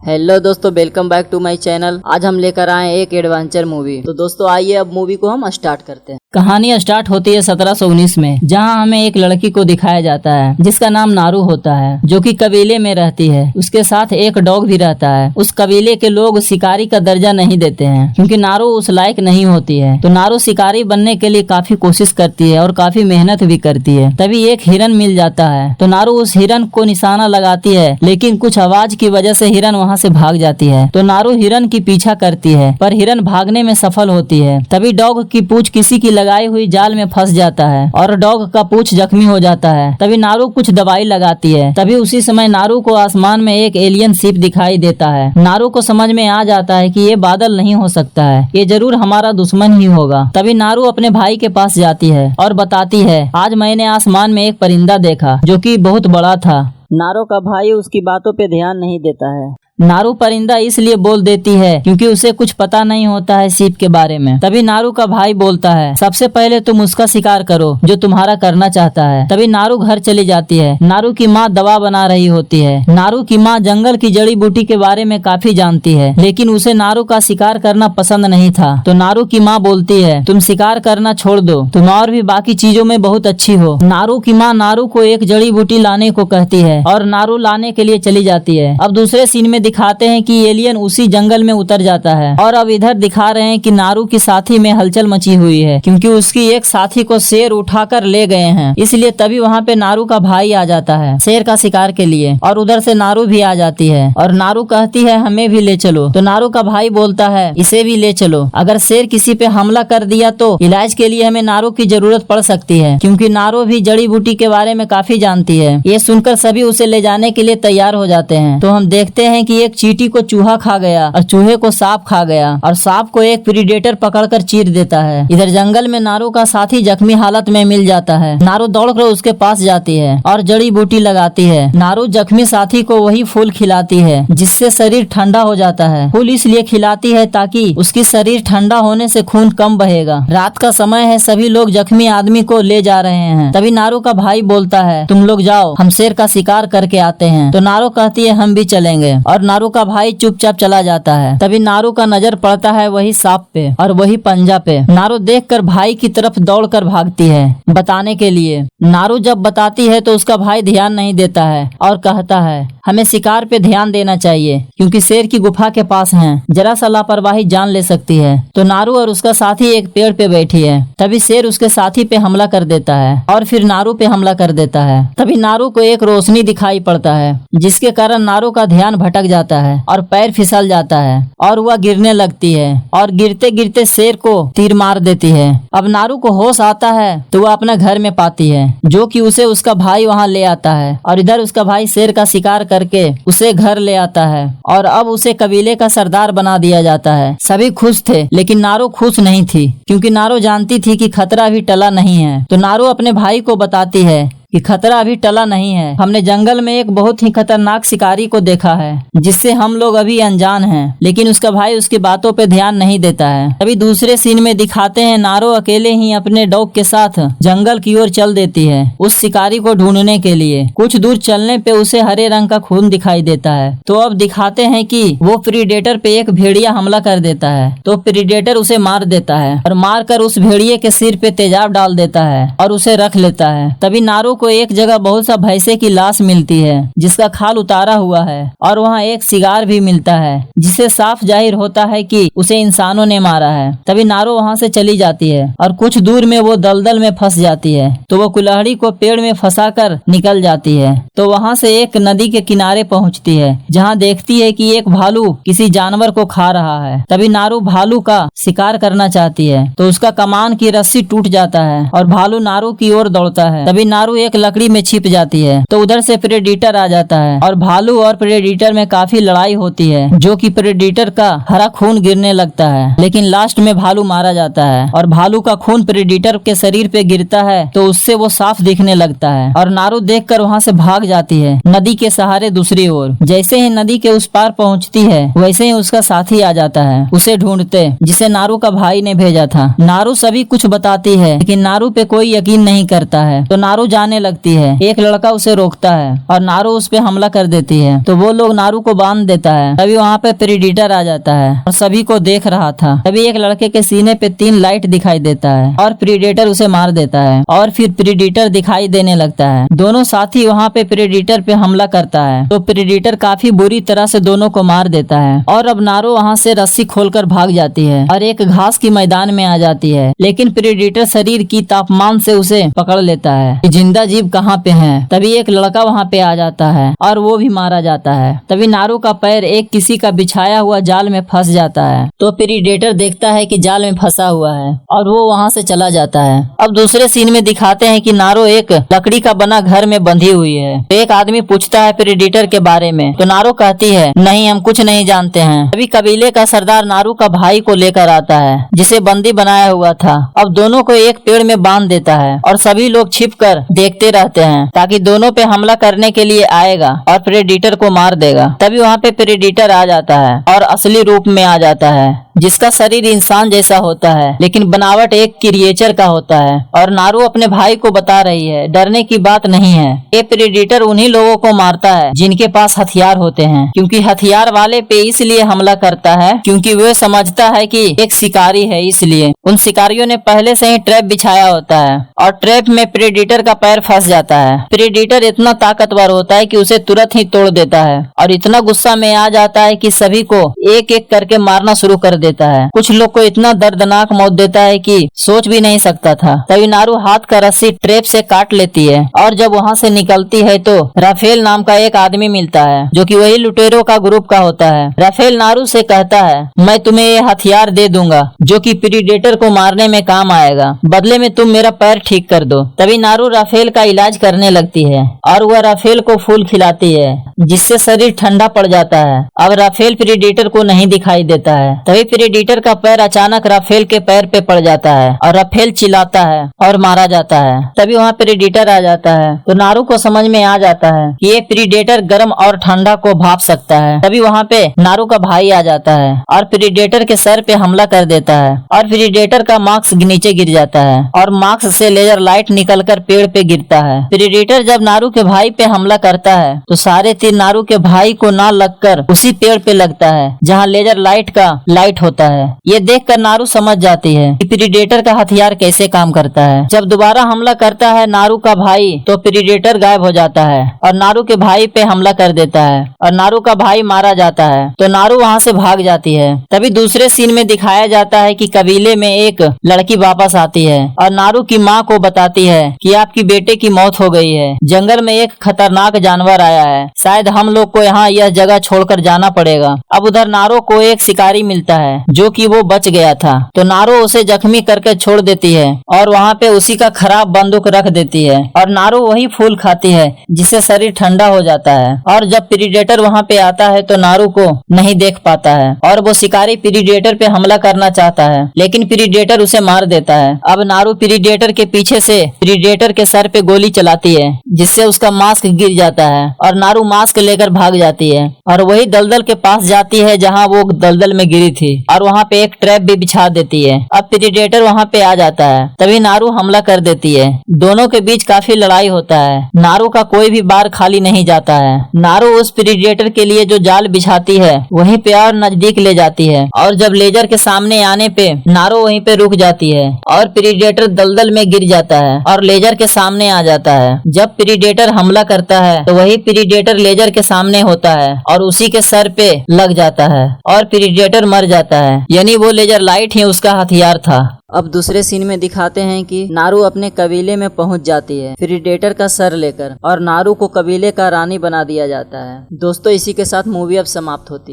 Hello दोस्तों, welcome back to my channel. आज हम लेकर आए हैं एक एडवेंचर मूवी। तो दोस्तों आइए अब मूवी को हम स्टार्ट करते हैं। कहानी स्टार्ट होती है 1719 में, जहां हमें एक लड़की को दिखाया जाता है जिसका नाम नारू होता है, जो कि कबीले में रहती है। उसके साथ एक डॉग भी रहता है। उस कबीले के लोग शिकारी का दर्जा नहीं देते हैं क्योंकि नारू उस लायक नहीं होती है। तो नारू शिकारी बनने के लिए काफी कोशिश करती है और काफी मेहनत भी करती है। तभी एक हिरन मिल जाता है तो नारू उस हिरन को निशाना लगाती है, लेकिन कुछ आवाज की वजह से हिरन वहाँ से भाग जाती है। तो नारू हिरन की पीछा करती है पर हिरन भागने में सफल होती है। तभी डॉग की पूंछ किसी की लगाई हुई जाल में फंस जाता है और डॉग का पूंछ जख्मी हो जाता है। तभी नारू कुछ दवाई लगाती है। तभी उसी समय नारू को आसमान में एक एलियन शिप दिखाई देता है। नारू को समझ में आ जाता है कि ये बादल नहीं हो सकता है, ये जरूर हमारा दुश्मन ही होगा। तभी नारू अपने भाई के पास जाती है और बताती है, आज मैंने आसमान में एक परिंदा देखा जो कि बहुत बड़ा था। नारू का भाई उसकी बातों पे ध्यान नहीं देता है। नारू परिंदा इसलिए बोल देती है क्योंकि उसे कुछ पता नहीं होता है शिप के बारे में। तभी नारू का भाई बोलता है, सबसे पहले तुम उसका शिकार करो जो तुम्हारा करना चाहता है। तभी नारू घर चली जाती है। नारू की माँ दवा बना रही होती है। नारू की माँ जंगल की जड़ी बूटी के बारे में काफी जानती है, लेकिन उसे नारू का शिकार करना पसंद नहीं था। तो नारू की माँ बोलती है, तुम शिकार करना छोड़ दो, तुम और भी बाकी चीजों में बहुत अच्छी हो। नारू की माँ नारू को एक जड़ी बूटी लाने को कहती है और नारू लाने के लिए चली जाती है। अब दूसरे सीन में दिखाते हैं कि एलियन उसी जंगल में उतर जाता है और अब इधर दिखा रहे हैं कि नारू की साथी में हलचल मची हुई है क्योंकि उसकी एक साथी को शेर उठाकर ले गए हैं। इसलिए तभी वहाँ पे नारू का भाई आ जाता है शेर का शिकार के लिए और उधर से नारू भी आ जाती है और नारू कहती है, हमें भी ले चलो। तो नारू का भाई बोलता है, इसे भी ले चलो, अगर शेर किसी पे हमला कर दिया तो इलाज के लिए हमें नारू की जरूरत पड़ सकती है क्योंकि नारू भी जड़ी बूटी के बारे में काफी जानती है। ये सुनकर सभी उसे ले जाने के लिए तैयार हो जाते हैं। तो हम देखते हैं कि एक चींटी को चूहा खा गया और चूहे को सांप खा गया और सांप को एक प्रीडेटर पकड़कर चीर देता है। इधर जंगल में नारू का साथी जख्मी हालत में मिल जाता है। नारू दौड़कर उसके पास जाती है और जड़ी बूटी लगाती है। नारू जख्मी साथी को वही फूल खिलाती है जिससे शरीर ठंडा हो जाता है। फूल इसलिए खिलाती है ताकि उसकी शरीर ठंडा होने से खून कम बहेगा। रात का समय है, सभी लोग जख्मी आदमी को ले जा रहे हैं। तभी नारू का भाई बोलता है, तुम लोग जाओ, हम शेर का शिकार करके आते हैं। तो नारू कहती है, हम भी चलेंगे और नारू का भाई चुपचाप चला जाता है। तभी नारू का नजर पड़ता है वही सांप पे और वही पंजा पे। नारू देखकर भाई की तरफ दौड़कर भागती है बताने के लिए। नारू जब बताती है तो उसका भाई ध्यान नहीं देता है और कहता है, हमें शिकार पे ध्यान देना चाहिए क्योंकि शेर की गुफा के पास हैं, जरा सा लापरवाही जान ले सकती है। तो नारू और उसका साथी एक पेड़ पे बैठी है। तभी शेर उसके साथी पे हमला कर देता है और फिर नारू पे हमला कर देता है। तभी नारू को एक रोशनी दिखाई पड़ता है जिसके कारण नारू का ध्यान भटक जाता है और पैर फिसल जाता है और वह गिरने लगती है और गिरते गिरते शेर को तीर मार देती है। अब नारू को होश आता है तो वह अपना घर में पाती है जो कि उसे उसका भाई वहां ले आता है और इधर उसका भाई शेर का शिकार करके उसे घर ले आता है और अब उसे कबीले का सरदार बना दिया जाता है। सभी खुश थे लेकिन नारू खुश नहीं थी क्योंकि नारू जानती थी कि खतरा अभी टला नहीं है। तो नारू अपने भाई को बताती है कि खतरा अभी टला नहीं है, हमने जंगल में एक बहुत ही खतरनाक शिकारी को देखा है जिससे हम लोग अभी अनजान हैं। लेकिन उसका भाई उसकी बातों पे ध्यान नहीं देता है। तभी दूसरे सीन में दिखाते हैं नारू अकेले ही अपने डॉग के साथ जंगल की ओर चल देती है उस शिकारी को ढूंढने के लिए। कुछ दूर चलने पे उसे हरे रंग का खून दिखाई देता है। तो अब दिखाते हैं कि वो प्रीडेटर पे एक भेड़िया हमला कर देता है। तो प्रीडेटर उसे मार देता है और मार कर उस भेड़िए के सिर पे तेजाब डाल देता है और उसे रख लेता है। तभी नारू को एक जगह बहुत सा भैंसे की लाश मिलती है जिसका खाल उतारा हुआ है और वहाँ एक सिगार भी मिलता है जिससे साफ जाहिर होता है कि उसे इंसानों ने मारा है। तभी नारू वहाँ से चली जाती है और कुछ दूर में वो दलदल में फंस जाती है। तो वो कुल्हाड़ी को पेड़ में फंसाकर निकल जाती है। तो वहाँ से एक नदी के किनारे पहुँचती है जहाँ देखती है कि एक भालू किसी जानवर को खा रहा है। तभी नारू भालू का शिकार करना चाहती है तो उसका कमान की रस्सी टूट जाता है और भालू नारू की ओर दौड़ता है। तभी नारू एक लकड़ी में छिप जाती है तो उधर से प्रेडेटर आ जाता है और भालू और प्रेडेटर में काफी लड़ाई होती है जो कि प्रेडेटर का हरा खून गिरने लगता है। लेकिन लास्ट में भालू मारा जाता है और भालू का खून प्रेडेटर के शरीर पे गिरता है तो उससे वो साफ दिखने लगता है और नारू देखकर वहाँ से भाग जाती है नदी के सहारे दूसरी ओर। जैसे ही नदी के उस पार पहुँचती है वैसे ही उसका साथी आ जाता है उसे ढूंढते, जिसे नारू का भाई ने भेजा था। नारू सभी कुछ बताती है लेकिन नारू पे कोई यकीन नहीं करता है। तो नारू जाने लगती है। एक लड़का उसे रोकता है और नारू उस पे हमला कर देती है, तो वो लोग नारू को बांध देता है। तभी वहाँ पे प्रेडिटर आ जाता है और सभी को देख रहा था। तभी एक लड़के के सीने पे 3 लाइट दिखाई देता है और प्रेडिटर उसे मार देता है और फिर प्रेडिटर दिखाई देने लगता है। दोनों साथी वहाँ पे प्रेडिटर पे हमला करता है, तो प्रेडिटर काफी बुरी तरह से दोनों को मार देता है और अब नारू वहाँ से रस्सी खोलकर भाग जाती है और एक घास की मैदान में आ जाती है। लेकिन प्रेडिटर शरीर की तापमान से उसे पकड़ लेता है कि जिंदा जीव कहाँ पे है। तभी एक लड़का वहाँ पे आ जाता है और वो भी मारा जाता है। तभी नारू का पैर एक किसी का बिछाया हुआ जाल में फंस जाता है, तो प्रेडिटर देखता है कि जाल में फंसा हुआ है और वो वहाँ से चला जाता है। अब दूसरे सीन में दिखाते हैं कि नारू एक लकड़ी का बना घर में बंधी हुई है। तो एक आदमी पूछता है प्रेडिटर के बारे में, तो नारू कहती है नहीं, हम कुछ नहीं जानते हैं। तभी कबीले का सरदार नारू का भाई को लेकर आता है जिसे बंदी बनाया हुआ था। अब दोनों को एक पेड़ में बांध देता है और सभी लोग छिपकर देखते रहते हैं ताकि दोनों पे हमला करने के लिए आएगा और प्रेडिटर को मार देगा। तभी वहाँ पे प्रेडिटर आ जाता है और असली रूप में आ जाता है, जिसका शरीर इंसान जैसा होता है लेकिन बनावट एक क्रिएचर का होता है। और नारू अपने भाई को बता रही है डरने की बात नहीं है, ये प्रेडिटर उन्हीं लोगों को मारता है जिनके पास हथियार होते हैं, क्योंकि हथियार वाले पे इसलिए हमला करता है क्योंकि वो समझता है कि एक शिकारी है, इसलिए उन शिकारियों ने पहले से ही ट्रैप बिछाया होता है और ट्रैप में प्रेडिटर का पैर फंस जाता है। प्रेडिटर इतना ताकतवर होता है कि उसे तुरंत ही तोड़ देता है और इतना गुस्सा में आ जाता है कि सभी को एक एक करके मारना शुरू कर देता है। कुछ लोग को इतना दर्दनाक मौत देता है कि सोच भी नहीं सकता था। तभी नारू हाथ का रस्सी ट्रैप से काट लेती है और जब वहाँ से निकलती है तो राफेल नाम का एक आदमी मिलता है जो कि वही लुटेरों का ग्रुप का होता है। राफेल नारू से कहता है मैं तुम्हें ये हथियार दे दूंगा जो कि प्रेडिटर को मारने में काम आएगा, बदले में तुम मेरा पैर ठीक कर दो। तभी नारू राफेल का इलाज करने लगती है और वह राफेल को फूल खिलाती है जिससे शरीर ठंडा पड़ जाता है। अब राफेल प्रेडिटर को नहीं दिखाई देता है। तभी प्रेडिटर का पैर अचानक राफेल के पैर पे पड़ जाता है और राफेल चिल्लाता है और मारा जाता है। तभी वहाँ प्रेडिटर आ जाता है, तो नारू को समझ में आ जाता है कि ये प्रेडिटर गर्म और ठंडा को भाप सकता है। तभी वहाँ पे नारू का भाई आ जाता है और प्रेडिटर के सर पे हमला कर देता है और प्रेडिटर का मास्क नीचे गिर जाता है और मास्क से लेजर लाइट निकलकर पेड़ पे गिरता है। प्रेडिटर जब नारू के भाई पे हमला करता है तो सारे तीर नारू के भाई को ना लगकर उसी पेड़ पे लगता है जहाँ लेजर लाइट का लाइट होता है। ये देखकर नारू समझ जाती है कि प्रेडिटर का हथियार कैसे काम करता है। जब दोबारा हमला करता है नारू का भाई तो प्रेडिटर गायब हो जाता है और नारू के भाई पे हमला कर देता है और नारू का भाई मारा जाता है, तो नारू वहाँ से भाग जाती है। तभी दूसरे सीन में दिखाया जाता है कि कबीले में एक लड़की वापस आती है और नारू की माँ को बताती है कि आपकी बेटे की मौत हो गई है, जंगल में एक खतरनाक जानवर आया है, शायद हम लोग को यहाँ यह जगह छोड़कर जाना पड़ेगा। अब उधर नारू को एक शिकारी मिलता है जो कि वो बच गया था, तो नारू उसे जख्मी करके छोड़ देती है और वहाँ पे उसी का खराब बंदूक रख देती है और नारू वही फूल खाती है जिससे शरीर ठंडा हो जाता है। और जब प्रेडिटर वहाँ पे आता है तो नारू को नहीं देख पाता है और वो शिकारी प्रेडिटर पे हमला करना चाहता है, लेकिन प्रेडिटर उसे मार देता है। अब नारू प्रेडिटर के पीछे से प्रेडिटर के सर पे गोली चलाती है जिससे उसका मास्क गिर जाता है और नारू मास्क लेकर भाग जाती है और वही दलदल के पास जाती है जहाँ वो दलदल में गिरी थी और वहाँ पे एक ट्रैप भी बिछा देती है। अब प्रेडिटर वहाँ पे आ जाता है, तभी नारू हमला कर देती है। दोनों के बीच काफी लड़ाई होता है। नारू का कोई भी बार खाली नहीं जाता है। नारू उस प्रेडिटर के लिए जो जाल बिछाती है वहीं पे और नजदीक ले जाती है और जब लेजर के सामने आने पे नारू वहीं पे रुक जाती है और प्रेडिटर दलदल में गिर जाता है और लेजर के सामने आ जाता है। जब प्रेडिटर हमला करता है तो वही प्रेडिटर लेजर के सामने होता है और उसी के सर पे लग जाता है और प्रेडिटर मर जाता है, यानी वो लेजर लाइट ही उसका हथियार था। अब दूसरे सीन में दिखाते हैं कि नारू अपने कबीले में पहुंच जाती है प्रेडिटर का सर लेकर और नारू को कबीले का रानी बना दिया जाता है। दोस्तों इसी के साथ मूवी अब समाप्त होती है।